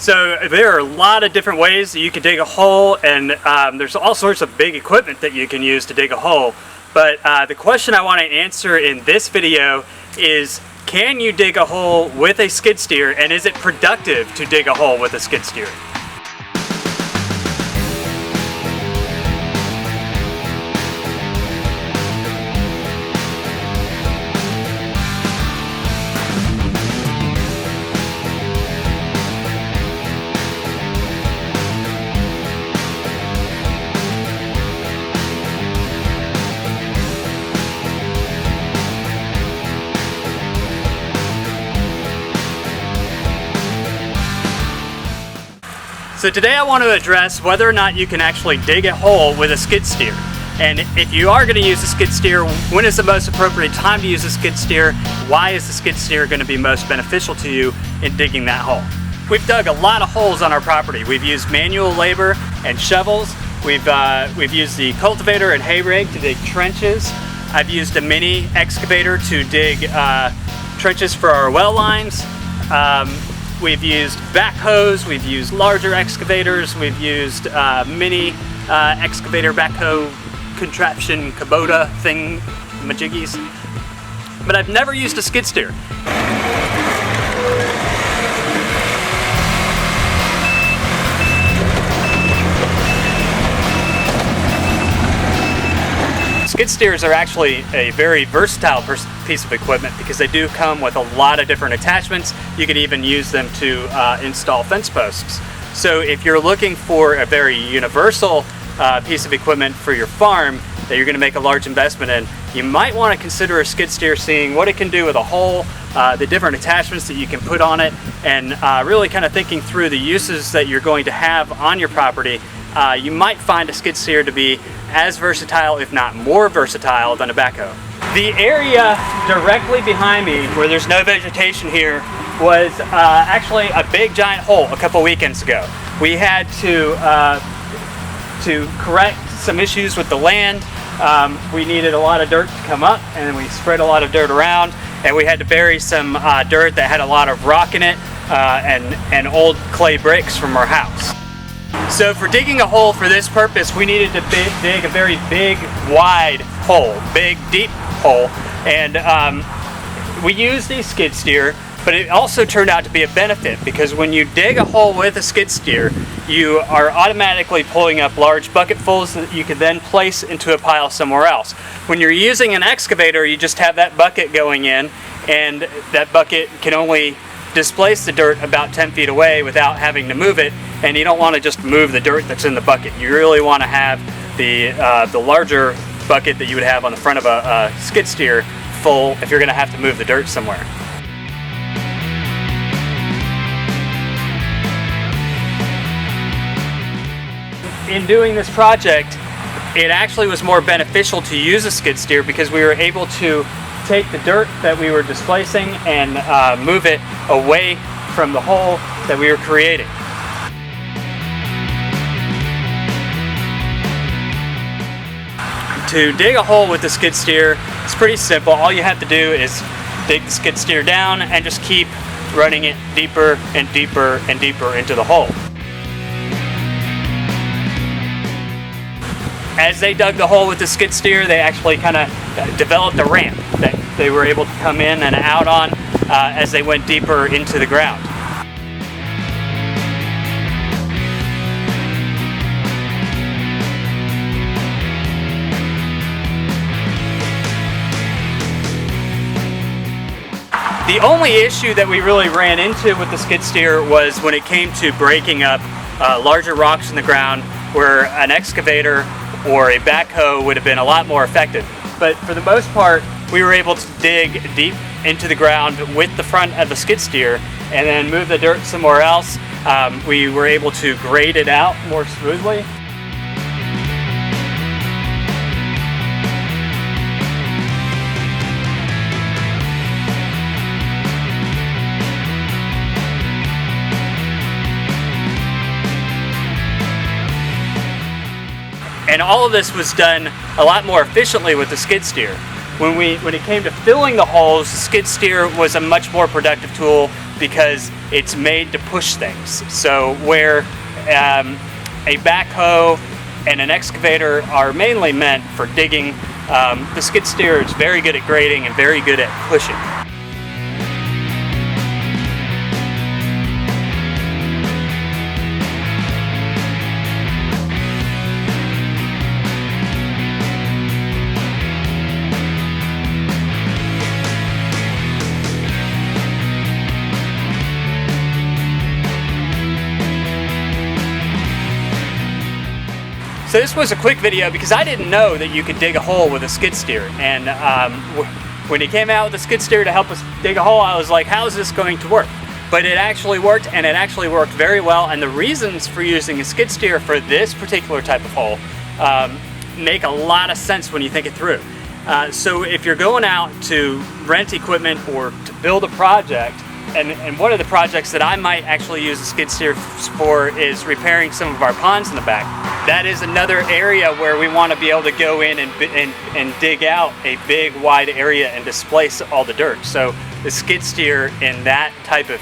So there are a lot of different ways that you can dig a hole, and there's all sorts of big equipment that you can use to dig a hole. But the question I want to answer in this video is, can you dig a hole with a skid steer, and is it productive to dig a hole with a skid steer? So today I want to address whether or not you can actually dig a hole with a skid steer. And if you are going to use a skid steer, when is the most appropriate time to use a skid steer? Why is the skid steer going to be most beneficial to you in digging that hole? We've dug a lot of holes on our property. We've used manual labor and shovels. We've used the cultivator and hay rake to dig trenches. I've used a mini excavator to dig trenches for our well lines. We've used backhoes, we've used larger excavators, we've used mini excavator backhoe contraption Kubota thing, majiggies. But I've never used a skid steer. Skid steers are actually a very versatile piece of equipment because they do come with a lot of different attachments. You could even use them to install fence posts. So if you're looking for a very universal piece of equipment for your farm that you're going to make a large investment in, you might want to consider a skid steer, seeing what it can do with a hole, the different attachments that you can put on it, and really kind of thinking through the uses that you're going to have on your property. You might find a skid steer to be as versatile, if not more versatile, than a backhoe. The area directly behind me, where there's no vegetation here, was actually a big giant hole a couple weekends ago. We had to correct some issues with the land. We needed a lot of dirt to come up, and then we spread a lot of dirt around, and we had to bury some dirt that had a lot of rock in it and old clay bricks from our house. So for digging a hole for this purpose, we needed to dig a very big, wide hole, big, deep hole. And we used a skid steer, but it also turned out to be a benefit, because when you dig a hole with a skid steer, you are automatically pulling up large bucketfuls that you can then place into a pile somewhere else. When you're using an excavator, you just have that bucket going in, and that bucket can only displace the dirt about 10 feet away without having to move it, and you don't want to just move the dirt that's in the bucket. You really want to have the larger bucket that you would have on the front of a skid steer full if you're going to have to move the dirt somewhere. In doing this project, it actually was more beneficial to use a skid steer because we were able to take the dirt that we were displacing and move it away from the hole that we were creating. To dig a hole with the skid steer, it's pretty simple. All you have to do is dig the skid steer down and just keep running it deeper and deeper and deeper into the hole. As they dug the hole with the skid steer, they actually kind of developed a ramp that they were able to come in and out on as they went deeper into the ground. The only issue that we really ran into with the skid steer was when it came to breaking up larger rocks in the ground, where an excavator or a backhoe would have been a lot more effective. But for the most part, we were able to dig deep into the ground with the front of the skid steer and then move the dirt somewhere else. We were able to grade it out more smoothly. And all of this was done a lot more efficiently with the skid steer. when it came to filling the holes, the skid steer was a much more productive tool because it's made to push things. So where a backhoe and an excavator are mainly meant for digging, the skid steer is very good at grading and very good at pushing. So this was a quick video because I didn't know that you could dig a hole with a skid steer, and when he came out with the skid steer to help us dig a hole, I was like, how is this going to work? But it actually worked, and it actually worked very well, and the reasons for using a skid steer for this particular type of hole make a lot of sense when you think it through. So if you're going out to rent equipment or to build a project, and one of the projects that I might actually use a skid steer for is repairing some of our ponds in the back. That is another area where we want to be able to go in and dig out a big wide area and displace all the dirt. So the skid steer in that type of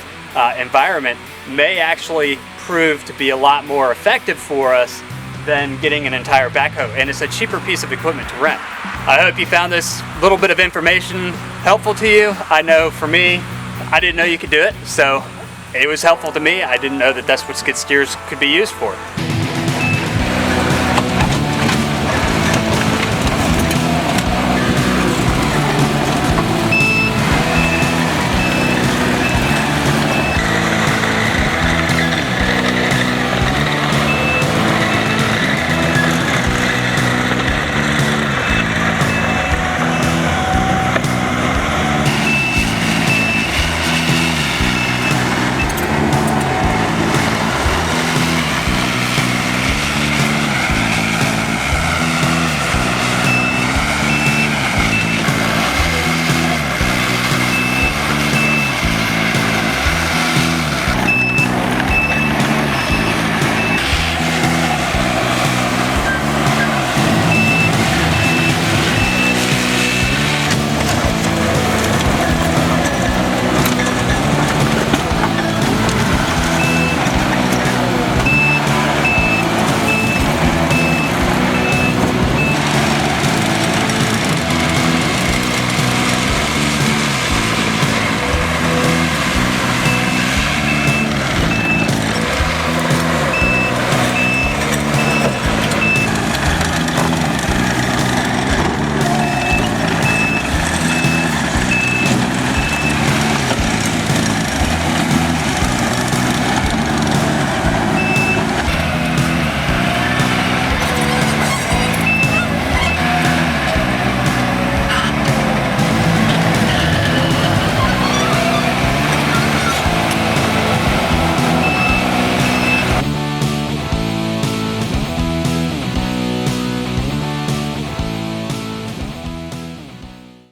environment may actually prove to be a lot more effective for us than getting an entire backhoe, and it's a cheaper piece of equipment to rent. I hope you found this little bit of information helpful to you. I know for me, I didn't know you could do it, so it was helpful to me. I didn't know that that's what skid steers could be used for.